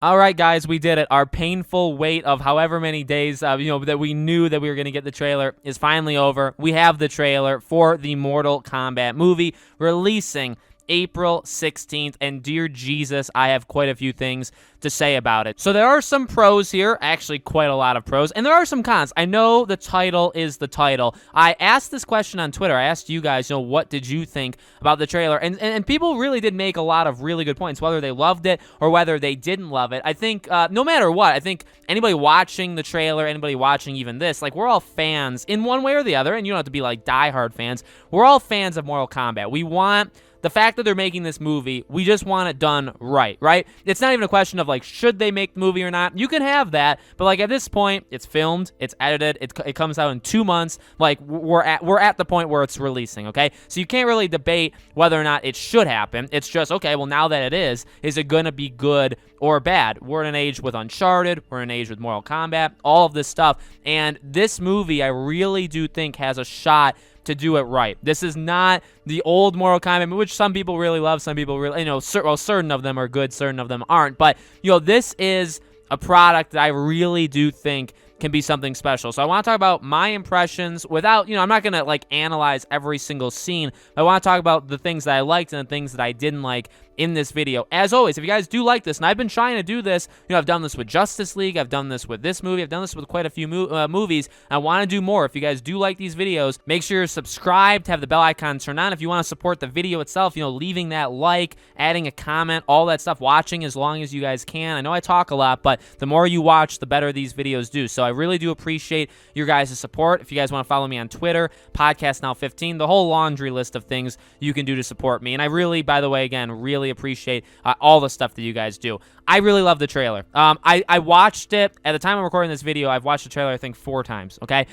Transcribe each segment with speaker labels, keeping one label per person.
Speaker 1: All right, guys, we did it. Our painful wait of however many days, that we knew that we were going to get the trailer is finally over. We have the trailer for the Mortal Kombat movie releasing April 16th, and dear Jesus, I have quite a few things to say about it. So there are some pros here, actually quite a lot of pros, and there are some cons. I know the title is the title. I asked this question on Twitter. I asked you guys, what did you think about the trailer? And people really did make a lot of really good points, whether they loved it or whether they didn't love it. I think no matter what, I think anybody watching the trailer, anybody watching even this, like, we're all fans in one way or the other, and you don't have to be like diehard fans. We're all fans of Mortal Kombat. We want the fact that they're making this movie, we just want it done right? It's not even a question of, like, should they make the movie or not? You can have that, but, like, at this point, it's filmed, it's edited, it comes out in 2 months. Like, we're at the point where it's releasing, okay? So you can't really debate whether or not it should happen. It's just, okay, well, now that it is it going to be good or bad? We're in an age with Uncharted, we're in an age with Mortal Kombat, all of this stuff, and this movie, I really do think, has a shot to do it right. This is not the old Mortal Kombat, which some people really love, some people really, certain of them are good, certain of them aren't. But, this is a product that I really do think can be something special. So I want to talk about my impressions without, I'm not going to, like, analyze every single scene. I want to talk about the things that I liked and the things that I didn't like in this video. As always, if you guys do like this, and I've been trying to do this, I've done this with Justice League, I've done this with this movie, I've done this with quite a few movies. I want to do more. If you guys do like these videos, make sure you're subscribed, have the bell icon turned on. If you want to support the video itself, leaving that like, adding a comment, all that stuff, watching as long as you guys can. I know I talk a lot, but the more you watch, the better these videos do. So I really do appreciate your guys' support. If you guys want to follow me on Twitter, Podcast Now 15, the whole laundry list of things you can do to support me. And I really, by the way, again, really appreciate all the stuff that you guys do. I really love the trailer. I watched it at the time I'm recording this video. I've watched the trailer, I think, 4 times. Okay,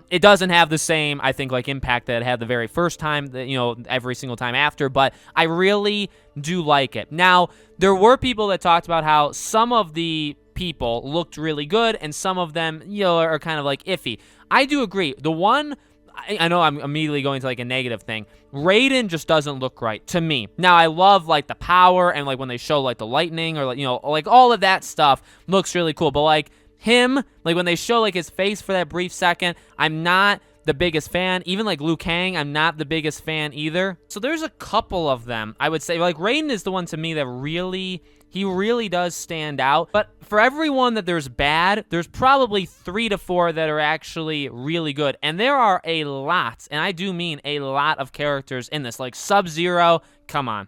Speaker 1: it doesn't have the same, I think, like, impact that it had the very first time, that, every single time after. But I really do like it. Now, there were people that talked about how some of the people looked really good and some of them, are kind of, like, iffy. I do agree. The one, I know I'm immediately going to, like, a negative thing. Raiden just doesn't look right to me. Now, I love, like, the power and, like, when they show, like, the lightning or, like, like, all of that stuff looks really cool. But, like, him, like, when they show, like, his face for that brief second, I'm not the biggest fan. Even, like, Liu Kang, I'm not the biggest fan either. So there's a couple of them, I would say. Like, Raiden is the one to me that he really does stand out. But for everyone that there's bad, there's probably 3 to 4 that are actually really good. And there are a lot, and I do mean a lot of characters in this. Like Sub-Zero, come on.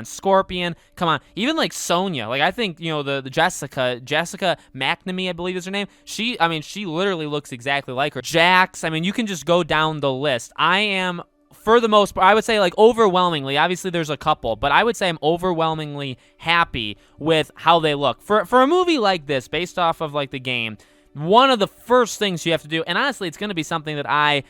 Speaker 1: Scorpion, come on. Even, like, Sonya. Like, I think, the Jessica McNamee, I believe is her name. She literally looks exactly like her. Jax, you can just go down the list. I am, for the most part, I would say, like, overwhelmingly, obviously there's a couple, but I would say I'm overwhelmingly happy with how they look. For a movie like this, based off of, like, the game, one of the first things you have to do, and honestly, it's going to be something that I,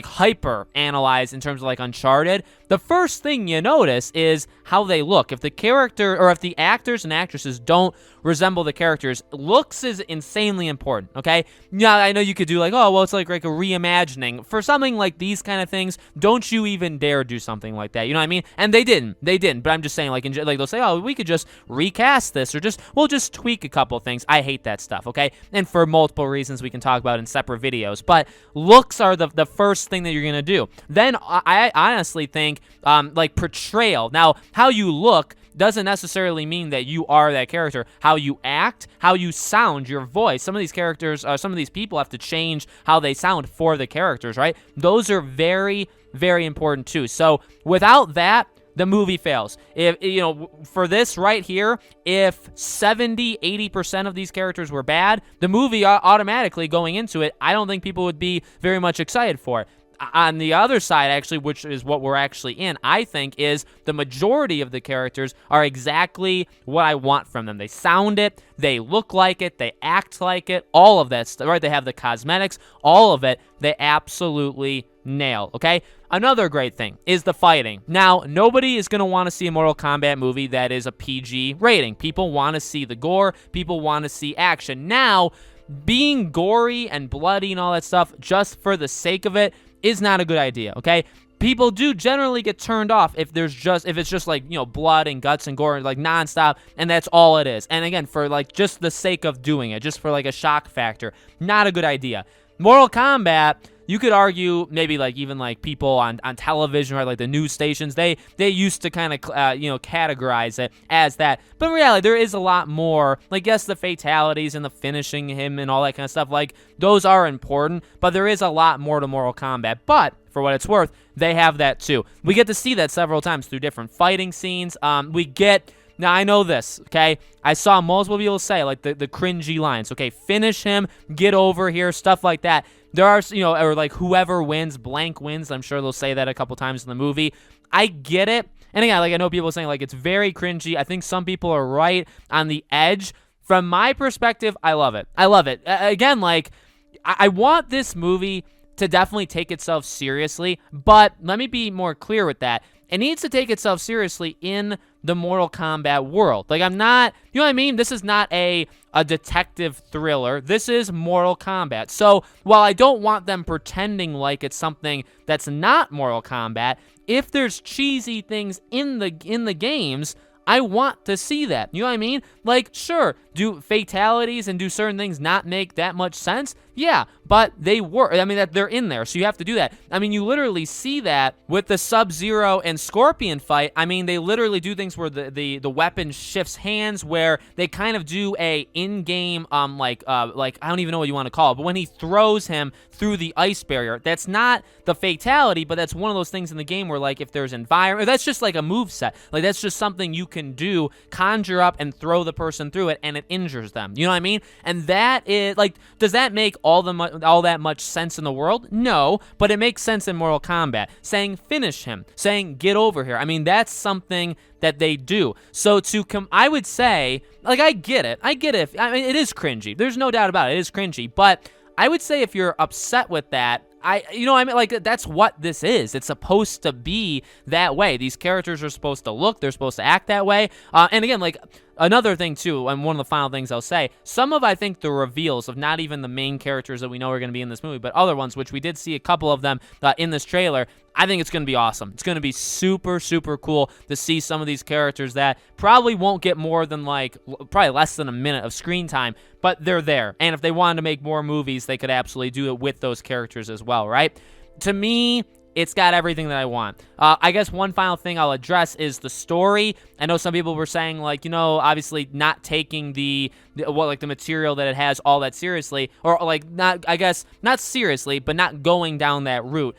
Speaker 1: hyper analyze in terms of, like, Uncharted. The first thing you notice is how they look. If the character, or if the actors and actresses don't resemble the characters, looks is insanely important, okay? Yeah, I know you could do, like, oh, well, it's like a reimagining. For something like these kind of things, don't you even dare do something like that, you know what I mean? And they didn't, but I'm just saying, like, they'll say, oh, we could just recast this, or we'll just tweak a couple things. I hate that stuff, okay? And for multiple reasons we can talk about in separate videos, but looks are the first thing that you're gonna do. Then I honestly think, like, portrayal. Now, how you look doesn't necessarily mean that you are that character. How you act, how you sound, your voice. Some of these characters, some of these people have to change how they sound for the characters, right? Those are very, very important too. So without that, the movie fails. If, for this right here, if 70-80% of these characters were bad, the movie automatically going into it, I don't think people would be very much excited for it. On the other side, actually, which is what we're actually in, I think, is the majority of the characters are exactly what I want from them. They sound it, they look like it, they act like it, all of that stuff, right? They have the cosmetics, all of it, they absolutely nail, okay? Another great thing is the fighting. Now, nobody is going to want to see a Mortal Kombat movie that is a PG rating. People want to see the gore, people want to see action. Now, being gory and bloody and all that stuff just for the sake of it is not a good idea, okay? people do generally get turned off if it's just like, blood and guts and gore like nonstop, and that's all it is. And again, for like just the sake of doing it, just for like a shock factor, not a good idea. Mortal Kombat, you could argue maybe like even like people on television, right, like the news stations, they used to kind of categorize it as that. But in reality, there is a lot more. Like, yes, the fatalities and the finishing him and all that kind of stuff, like those are important, but there is a lot more to Mortal Kombat. But for what it's worth, they have that too. We get to see that several times through different fighting scenes. Now, I know this, okay? I saw multiple people say, like, the cringy lines, okay? Finish him, get over here, stuff like that. There are, or like whoever wins, blank wins. I'm sure they'll say that a couple times in the movie. I get it. And again, like, I know people saying, like, it's very cringy. I think some people are right on the edge. From my perspective, I love it. I love it. Again, like, I want this movie to definitely take itself seriously, but let me be more clear with that. It needs to take itself seriously in the Mortal Kombat world. Like, I'm not, you know what I mean? This is not a detective thriller. This is Mortal Kombat. So while I don't want them pretending like it's something that's not Mortal Kombat, if there's cheesy things in the games, I want to see that. You know what I mean? Like, sure, do fatalities and do certain things not make that much sense? Yeah, but they were. I mean, that they're in there, so you have to do that. I mean, you literally see that with the Sub-Zero and Scorpion fight. I mean, they literally do things where the weapon shifts hands, where they kind of do a in-game, like I don't even know what you want to call it, but when he throws him through the ice barrier, that's not the fatality, but that's one of those things in the game where, like, if there's environment, that's just like a move set. Like, that's just something you can do, conjure up and throw the person through it, and it injures them. You know what I mean? And that is, like, does that make all that much sense in the world? No, but it makes sense in Mortal Kombat. Saying finish him, saying get over here. I mean, that's something that they do. So I would say, like, I get it. I mean, it is cringy. There's no doubt about it. It is cringy, but I would say if you're upset with that, I mean, like, that's what this is. It's supposed to be that way. These characters are supposed to look, they're supposed to act that way. And again, like, another thing too, and one of the final things I'll say, some of, I think, the reveals of not even the main characters that we know are going to be in this movie, but other ones, which we did see a couple of them in this trailer, I think it's going to be awesome. It's going to be super, super cool to see some of these characters that probably won't get more than, like, probably less than a minute of screen time, but they're there. And if they wanted to make more movies, they could absolutely do it with those characters as well, right? To me, it's got everything that I want. I guess one final thing I'll address is the story. I know some people were saying, like, obviously not taking the material that it has all that seriously, or like not seriously, but not going down that route.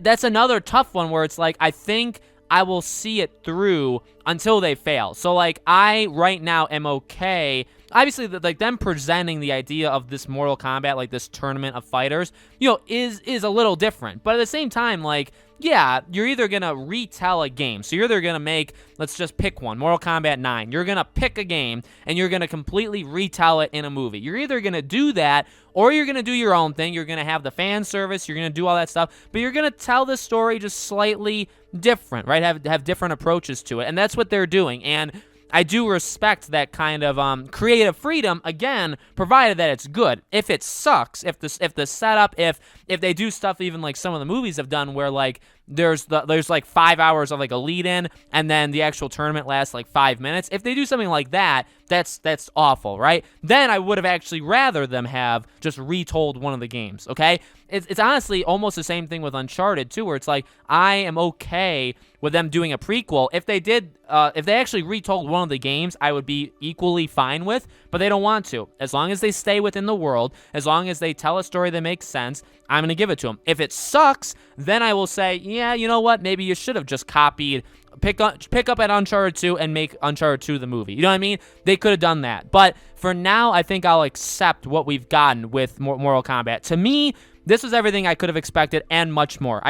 Speaker 1: That's another tough one where it's like, I think I will see it through until they fail. So, like, I right now am okay. Obviously, like, them presenting the idea of this Mortal Kombat, like this tournament of fighters, is a little different. But at the same time, like, yeah, you're either going to retell a game. So you're either going to make, let's just pick one, Mortal Kombat 9. You're going to pick a game, and you're going to completely retell it in a movie. You're either going to do that, or you're going to do your own thing. You're going to have the fan service. You're going to do all that stuff. But you're going to tell the story just slightly different, right? Have different approaches to it. And that's what they're doing. And I do respect that kind of creative freedom, again, provided that it's good. If it sucks, if the setup, if they do stuff even like some of the movies have done where, like, there's like 5 hours of like a lead in and then the actual tournament lasts like 5 minutes. If they do something like that, that's awful, right? Then I would have actually rather them have just retold one of the games, okay? It's honestly almost the same thing with Uncharted too, where it's like, I am okay with them doing a prequel. If they actually retold one of the games, I would be equally fine with, but they don't want to. As long as they stay within the world, as long as they tell a story that makes sense, I'm going to give it to them. If it sucks, then I will say, yeah, you know what? Maybe you should have just copied, pick up at Uncharted 2 and make Uncharted 2 the movie. You know what I mean? They could have done that. But for now, I think I'll accept what we've gotten with Mortal Kombat. To me, this was everything I could have expected and much more.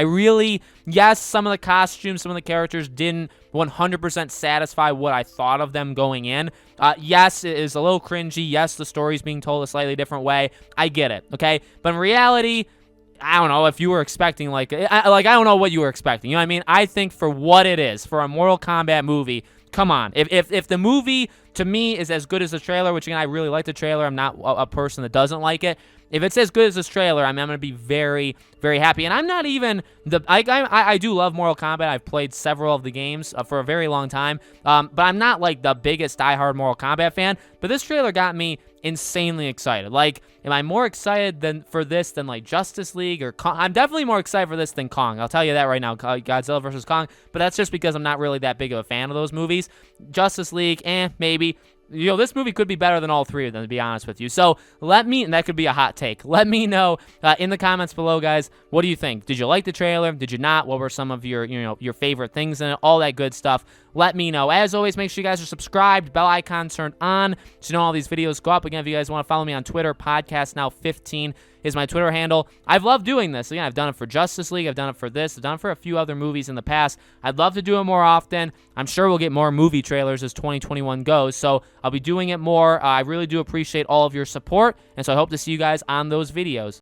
Speaker 1: Yes, some of the costumes, some of the characters didn't 100% satisfy what I thought of them going in. Yes, it is a little cringy. Yes, the story's being told a slightly different way. I get it, okay? But in reality, I don't know if you were expecting, I don't know what you were expecting. You know what I mean? I think for what it is, for a Mortal Kombat movie, come on. If the movie, to me, is as good as the trailer, which, again, I really like the trailer. I'm not a person that doesn't like it. if it's as good as this trailer, I'm going to be very, very happy. And I'm not even I do love Mortal Kombat. I've played several of the games for a very long time, but I'm not like the biggest diehard Mortal Kombat fan. But this trailer got me insanely excited. Like, am I more excited for this than like Justice League or Kong? I'm definitely more excited for this than Kong. I'll tell you that right now. Godzilla versus Kong. But that's just because I'm not really that big of a fan of those movies. Justice League, maybe. This movie could be better than all three of them, to be honest with you. So and that could be a hot take. Let me know in the comments below, guys. What do you think? Did you like the trailer? Did you not? What were some of your favorite things in it? All that good stuff. Let me know. As always, make sure you guys are subscribed, bell icon turned on, so you know all these videos go up. Again, if you guys want to follow me on Twitter, podcastnow15 is my Twitter handle. I've loved doing this. Again, I've done it for Justice League. I've done it for this. I've done it for a few other movies in the past. I'd love to do it more often. I'm sure we'll get more movie trailers as 2021 goes, so I'll be doing it more. I really do appreciate all of your support, and so I hope to see you guys on those videos.